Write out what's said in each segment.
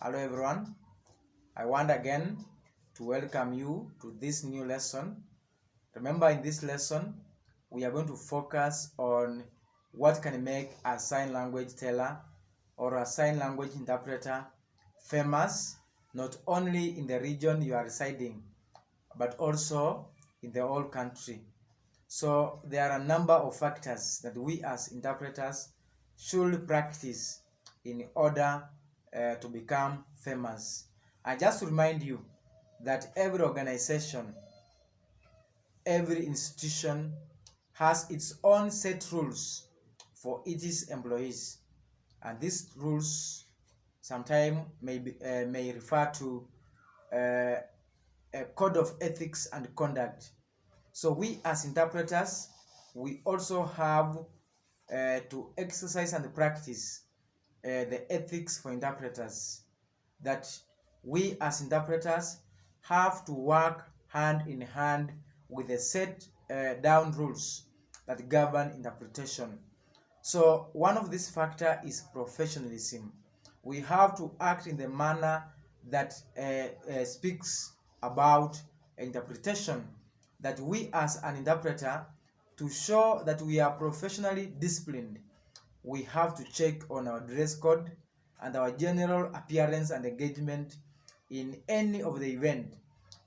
Hello everyone, I want again to welcome you to this new lesson. Remember, in this lesson we are going to focus on what can make a sign language teller or a sign language interpreter famous, not only in the region you are residing but also in the whole country. So there are a number of factors that we as interpreters should practice in order to become famous. I just remind you that every organization, every institution has its own set rules for its employees, and these rules sometimes may refer to a code of ethics and conduct. So we as interpreters, we also have to exercise and practice the ethics for interpreters, that we as interpreters have to work hand in hand with the set down rules that govern interpretation. So one of these factors is professionalism. We have to act in the manner that speaks about interpretation, that we as an interpreter, to show that we are professionally disciplined, we have to check on our dress code and our general appearance and engagement in any of the event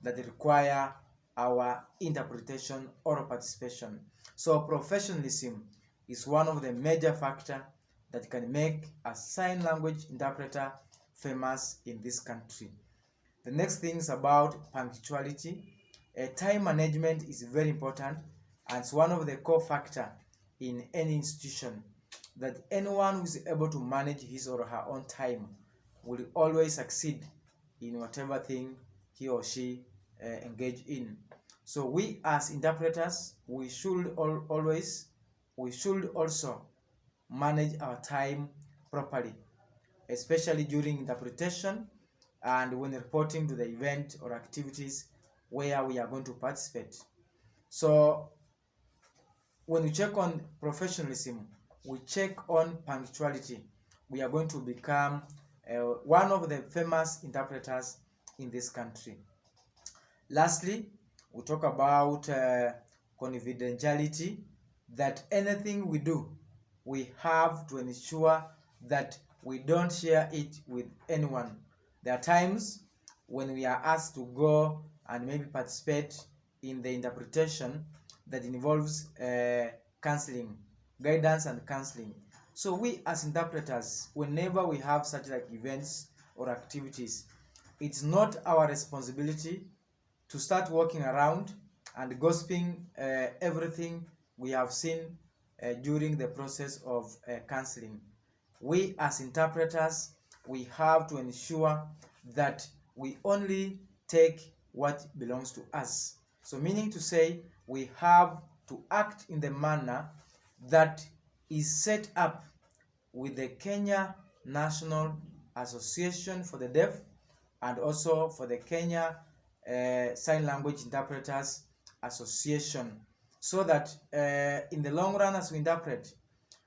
that require our interpretation or participation. So professionalism is one of the major factors that can make a sign language interpreter famous in this country. The next thing is about punctuality. Time management is very important, and it's one of the core factors in any institution, that anyone who is able to manage his or her own time will always succeed in whatever thing he or she engage in. So we as interpreters, we should also manage our time properly, especially during interpretation and when reporting to the event or activities where we are going to participate. So when we check on professionalism, we check on punctuality, we are going to become one of the famous interpreters in this country. Lastly, we talk about confidentiality, that anything we do, we have to ensure that we don't share it with anyone. There are times when we are asked to go and maybe participate in the interpretation that involves counseling, guidance and counseling. So we as interpreters, whenever we have such like events or activities, it's not our responsibility to start walking around and gossiping everything we have seen during the process of counseling. We as interpreters, we have to ensure that we only take what belongs to us. So meaning to say, we have to act in the manner that is set up with the Kenya National Association for the Deaf and also for the Kenya Sign Language Interpreters Association, so that in the long run, as we interpret,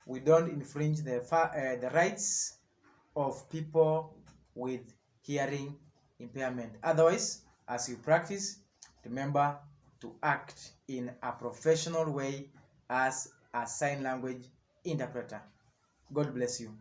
we don't infringe the rights of people with hearing impairment. Otherwise, as you practice, remember to act in a professional way as a sign language interpreter. God bless you.